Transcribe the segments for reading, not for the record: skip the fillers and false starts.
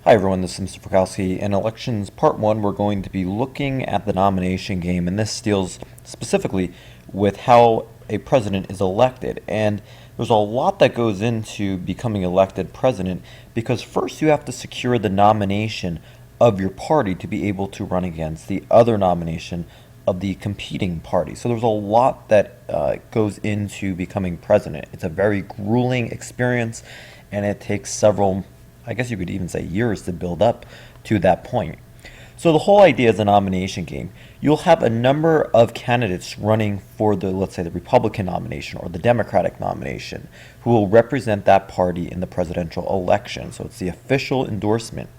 Hi everyone, this is Mr. Frykowski. In Elections Part 1, we're going to be looking at the nomination game, and this deals specifically with how a president is elected. And there's a lot that goes into becoming elected president, because first you have to secure the nomination of your party to be able to run against the other nomination of the competing party. So there's a lot that goes into becoming president. It's a very grueling experience, and it takes several, I guess you could even say, years to build up to that point. So the whole idea is a nomination game. You'll have a number of candidates running for the, let's say, the Republican nomination or the Democratic nomination, who will represent that party in the presidential election. So it's the official endorsement.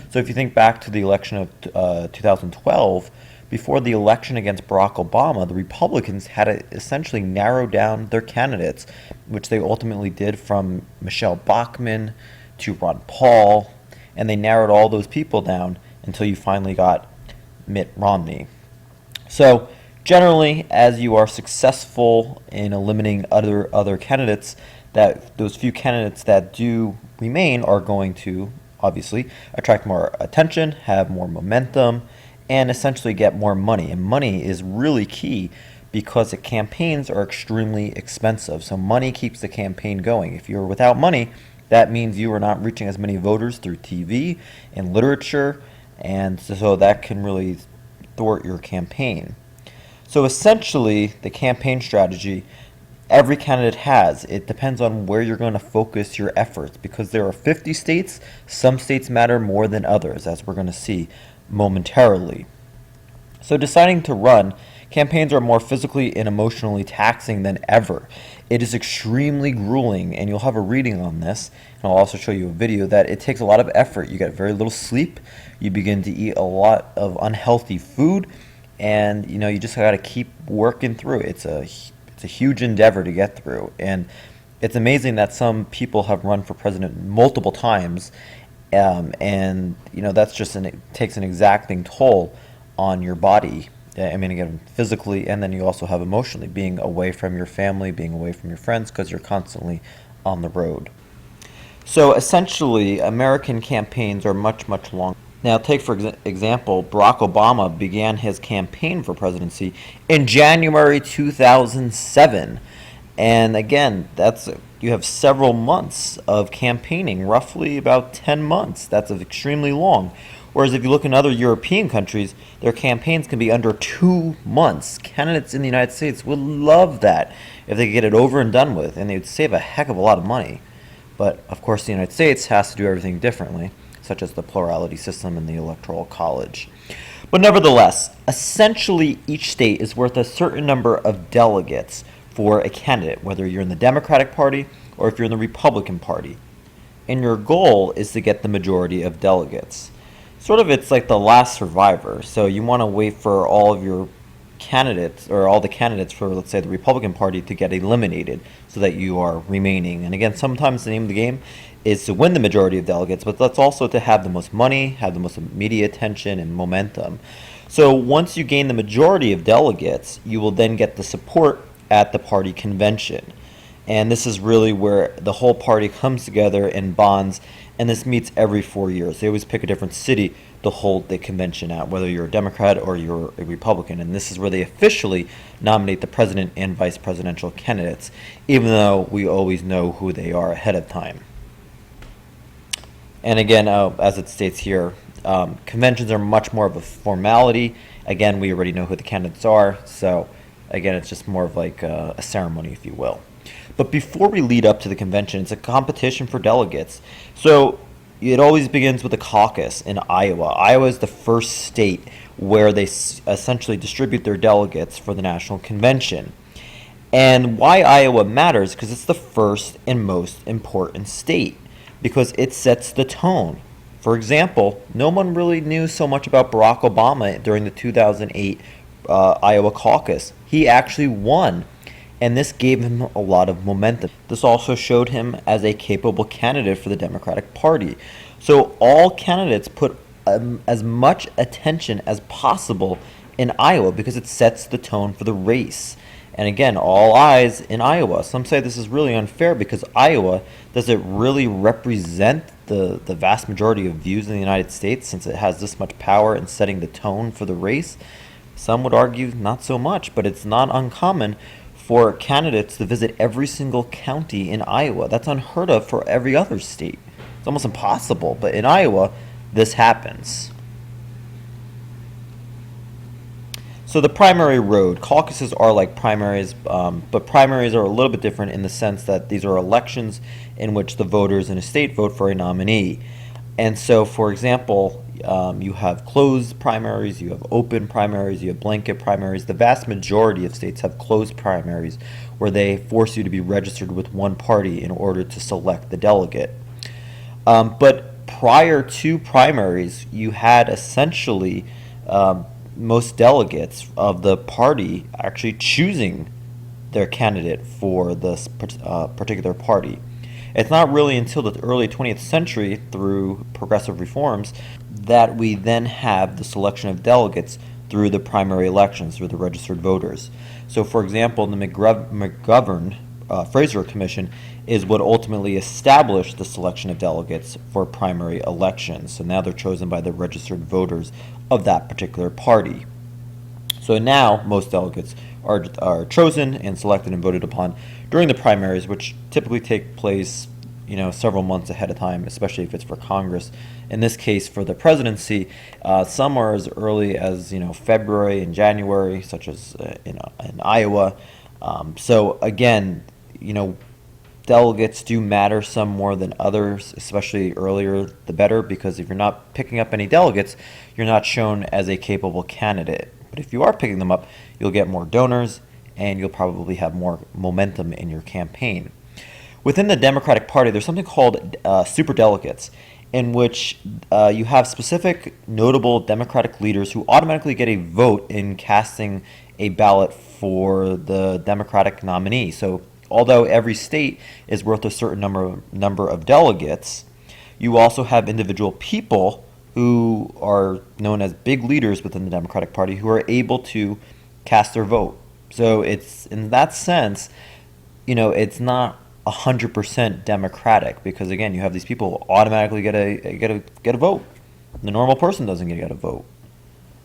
So if you think back to the election of 2012, before the election against Barack Obama, the Republicans had to essentially narrow down their candidates, which they ultimately did, from Michelle Bachmann to Ron Paul, and they narrowed all those people down until you finally got Mitt Romney. So generally, as you are successful in eliminating other candidates, that those few candidates that do remain are going to obviously attract more attention, have more momentum, and essentially get more money. And money is really key because the campaigns are extremely expensive. So money keeps the campaign going. If you're without money, that means you are not reaching as many voters through TV and literature, and so that can really thwart your campaign. So essentially, the campaign strategy every candidate has, it depends on where you're going to focus your efforts, because there are 50 states. Some states matter more than others, as we're going to see momentarily. So deciding to run, campaigns are more physically and emotionally taxing than ever. It is extremely grueling, and you'll have a reading on this, and I'll also show you a video, that it takes a lot of effort. You get very little sleep, you begin to eat a lot of unhealthy food, and you just got to keep working through it. It's a huge endeavor to get through, and it's amazing that some people have run for president multiple times, and that's just it takes an exacting toll on your body. I mean, again, physically, and then you also have emotionally, being away from your family, being away from your friends, because you're constantly on the road. So essentially, American campaigns are much, much longer. Now, take for example, Barack Obama began his campaign for presidency in January 2007. And again, you have several months of campaigning, roughly about 10 months. That's extremely long. Whereas if you look in other European countries, their campaigns can be under 2 months. Candidates in the United States would love that if they could get it over and done with, and they would save a heck of a lot of money. But of course, the United States has to do everything differently, such as the plurality system and the Electoral College. But nevertheless, essentially each state is worth a certain number of delegates for a candidate, whether you're in the Democratic Party or if you're in the Republican Party. And your goal is to get the majority of delegates. Sort of, it's like the last survivor. So you want to wait for all of your candidates, or all the candidates for, let's say, the Republican Party, to get eliminated so that you are remaining. And again, sometimes the name of the game is to win the majority of delegates, but that's also to have the most money, have the most media attention and momentum. So once you gain the majority of delegates, you will then get the support at the party convention. And this is really where the whole party comes together and bonds, and this meets every 4 years. They always pick a different city to hold the convention at, whether you're a Democrat or you're a Republican. And this is where they officially nominate the president and vice presidential candidates, even though we always know who they are ahead of time. And again, as it states here, conventions are much more of a formality. Again, we already know who the candidates are, so again, it's just more of like a ceremony, if you will. But before we lead up to the convention, it's a competition for delegates. So it always begins with a caucus in Iowa. Iowa is the first state where they essentially distribute their delegates for the national convention. And why Iowa matters, because it's the first and most important state, because it sets the tone. For example, no one really knew so much about Barack Obama during the 2008 Iowa caucus. He actually won, and this gave him a lot of momentum. This also showed him as a capable candidate for the Democratic Party. So all candidates put as much attention as possible in Iowa, because it sets the tone for the race. And again, all eyes in Iowa. Some say this is really unfair because Iowa, does it really represent the vast majority of views in the United States since it has this much power in setting the tone for the race? Some would argue not so much, but it's not uncommon for candidates to visit every single county in Iowa. That's unheard of for every other state. It's almost impossible, but in Iowa, this happens. So the primary road, caucuses are like primaries, but primaries are a little bit different in the sense that these are elections in which the voters in a state vote for a nominee. And so, for example, you have closed primaries, you have open primaries, you have blanket primaries. The vast majority of states have closed primaries where they force you to be registered with one party in order to select the delegate. But prior to primaries, you had essentially most delegates of the party actually choosing their candidate for this particular party. It's not really until the early 20th century, through progressive reforms, that we then have the selection of delegates through the primary elections, through the registered voters. So, for example, the McGovern-Fraser Commission is what ultimately established the selection of delegates for primary elections. So now they're chosen by the registered voters of that particular party. So now most delegates are chosen and selected and voted upon during the primaries, which typically take place, several months ahead of time, especially if it's for Congress. In this case, for the presidency, some are as early as February and January, such as in Iowa. So again, delegates do matter some more than others, especially earlier the better, because if you're not picking up any delegates, you're not shown as a capable candidate. But if you are picking them up, you'll get more donors and you'll probably have more momentum in your campaign. Within the Democratic Party, there's something called superdelegates, in which you have specific notable Democratic leaders who automatically get a vote in casting a ballot for the Democratic nominee. So although every state is worth a certain number of delegates, you also have individual people who are known as big leaders within the Democratic Party who are able to cast their vote. So it's, in that sense, it's not 100% democratic, because again, you have these people who automatically get a vote. The normal person doesn't get a vote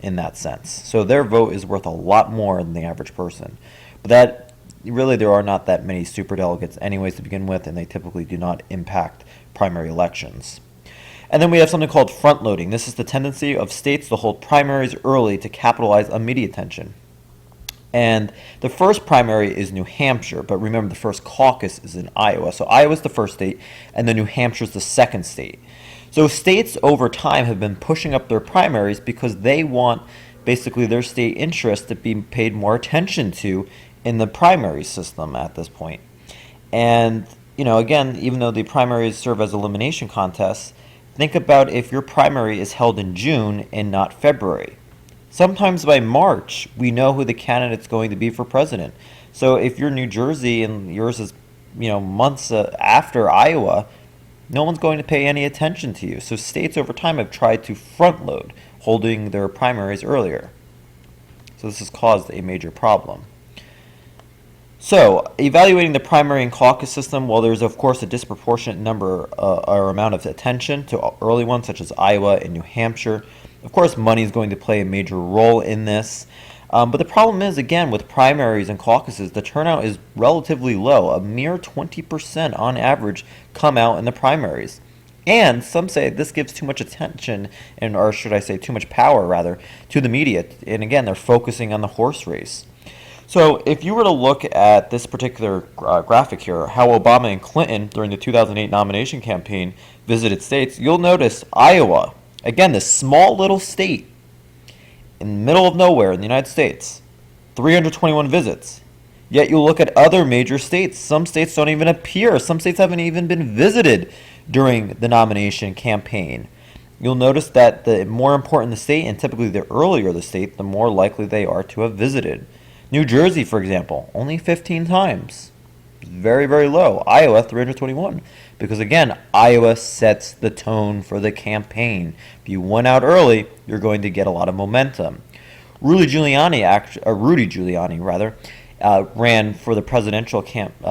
in that sense. So their vote is worth a lot more than the average person. But that really, there are not that many superdelegates anyways to begin with, and they typically do not impact primary elections. And then we have something called front-loading. This is the tendency of states to hold primaries early to capitalize on media attention. And the first primary is New Hampshire, but remember the first caucus is in Iowa. So Iowa's the first state, and then New Hampshire's the second state. So states over time have been pushing up their primaries because they want basically their state interests to be paid more attention to in the primary system at this point. And, again, even though the primaries serve as elimination contests, think about if your primary is held in June and not February. Sometimes by March, we know who the candidate's going to be for president. So if you're New Jersey and yours is, months after Iowa, no one's going to pay any attention to you. So states over time have tried to front load, holding their primaries earlier. So this has caused a major problem. So, evaluating the primary and caucus system, while there's of course a disproportionate number or amount of attention to early ones such as Iowa and New Hampshire, of course money is going to play a major role in this. But the problem is, again, with primaries and caucuses, the turnout is relatively low. A mere 20% on average come out in the primaries. And some say this gives too much attention, or should I say too much power rather, to the media. And again, they're focusing on the horse race. So if you were to look at this particular graphic here, how Obama and Clinton during the 2008 nomination campaign visited states, you'll notice Iowa, again, this small little state in the middle of nowhere in the United States, 321 visits. Yet you'll look at other major states. Some states don't even appear. Some states haven't even been visited during the nomination campaign. You'll notice that the more important the state, and typically the earlier the state, the more likely they are to have visited. New Jersey, for example, only 15 times. Very, very low. Iowa, 321. Because again, Iowa sets the tone for the campaign. If you went out early, you're going to get a lot of momentum. Rudy Giuliani, ran for the presidential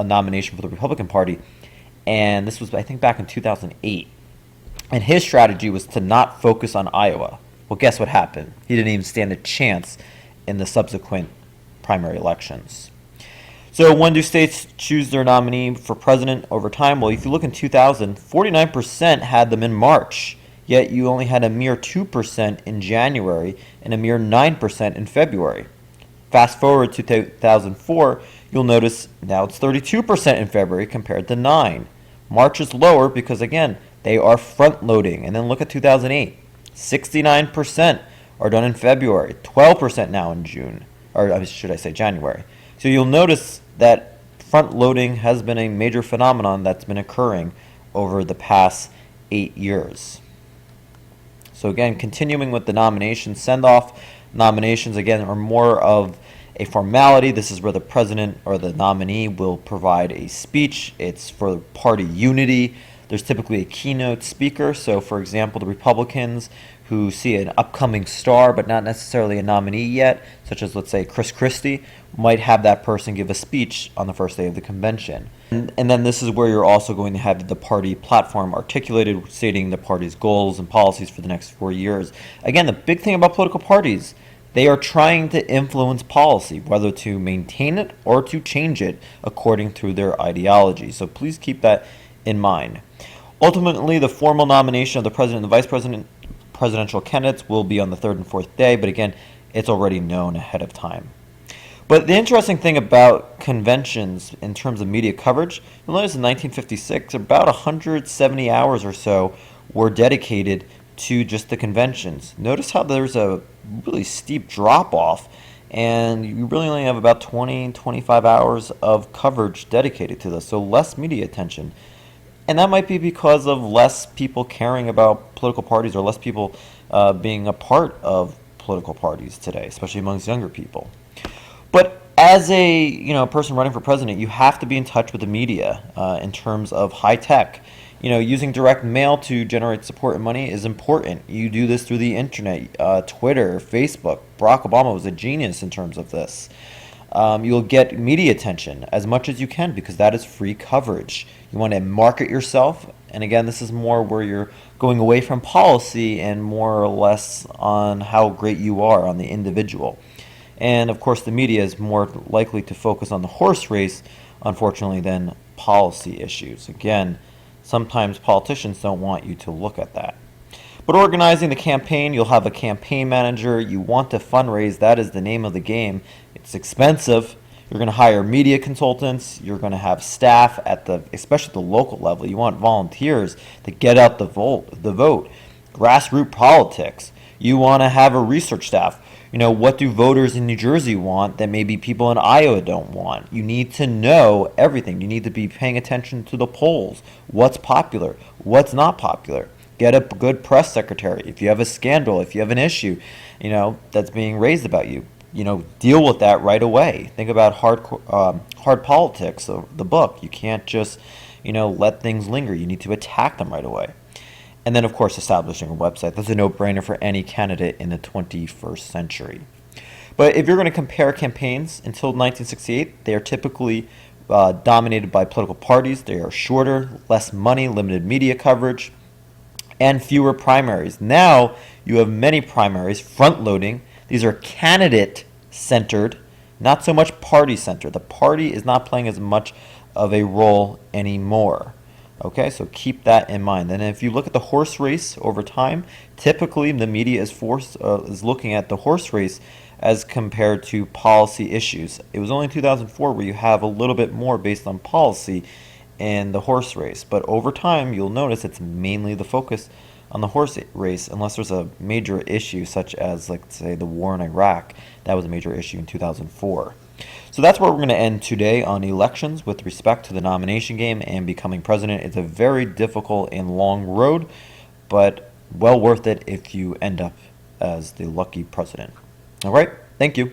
nomination for the Republican Party, and this was, I think, back in 2008. And his strategy was to not focus on Iowa. Well, guess what happened? He didn't even stand a chance in the subsequent primary elections. So when do states choose their nominee for president over time? Well, if you look in 2000, 49% had them in March, yet you only had a mere 2% in January and a mere 9% in February. Fast forward to 2004, you'll notice now it's 32% in February compared to 9%. March is lower because, again, they are front-loading. And then look at 2008. 69% are done in February, 12% now in June, or should I say January. So you'll notice that front-loading has been a major phenomenon that's been occurring over the past 8 years. So again, continuing with the nomination send-off, nominations again are more of a formality. This is where the president or the nominee will provide a speech. It's for party unity. There's typically a keynote speaker. So for example, the Republicans who see an upcoming star but not necessarily a nominee yet, such as let's say Chris Christie, might have that person give a speech on the first day of the convention. And then this is where you're also going to have the party platform articulated, stating the party's goals and policies for the next 4 years. Again, the big thing about political parties, they are trying to influence policy, whether to maintain it or to change it according to their ideology. So please keep that in mind. Ultimately, the formal nomination of the president and the vice president, presidential candidates, will be on the third and fourth day, but again, it's already known ahead of time. But the interesting thing about conventions in terms of media coverage, you'll notice in 1956, about 170 hours or so were dedicated to just the conventions. Notice how there's a really steep drop-off, and you really only have about 20-25 hours of coverage dedicated to this, so less media attention. And that might be because of less people caring about political parties or less people being a part of political parties today, especially amongst younger people. But as a person running for president, you have to be in touch with the media in terms of high tech. Using direct mail to generate support and money is important. You do this through the internet, Twitter, Facebook. Barack Obama was a genius in terms of this. You'll get media attention as much as you can because that is free coverage. You want to market yourself, and again, this is more where you're going away from policy and more or less on how great you are on the individual. And of course, the media is more likely to focus on the horse race, unfortunately, than policy issues. Again, sometimes politicians don't want you to look at that. But organizing the campaign, you'll have a campaign manager. You want to fundraise. That is the name of the game. It's expensive. You're going to hire media consultants. You're going to have staff at especially the local level. You want volunteers to get out the vote. Grassroots politics. You want to have a research staff. What do voters in New Jersey want that maybe people in Iowa don't want? You need to know everything. You need to be paying attention to the polls. What's popular? What's not popular? Get a good press secretary. If you have a scandal, if you have an issue, that's being raised about you, deal with that right away. Think about Hard Politics, the book. You can't just, let things linger. You need to attack them right away. And then, of course, establishing a website. That's a no-brainer for any candidate in the 21st century. But if you're going to compare campaigns until 1968, they are typically dominated by political parties. They are shorter, less money, limited media coverage, and fewer primaries. Now you have many primaries, front-loading. These are candidate-centered, not so much party-centered. The party is not playing as much of a role anymore. Okay, so keep that in mind. And if you look at the horse race over time, typically the media is looking at the horse race as compared to policy issues. It was only 2004 where you have a little bit more based on policy in the horse race. But over time, you'll notice it's mainly the focus on the horse race, unless there's a major issue such as, like, say, the war in Iraq. That was a major issue in 2004. So that's where we're going to end today on elections with respect to the nomination game and becoming president. It's a very difficult and long road, but well worth it if you end up as the lucky president. All right, thank you.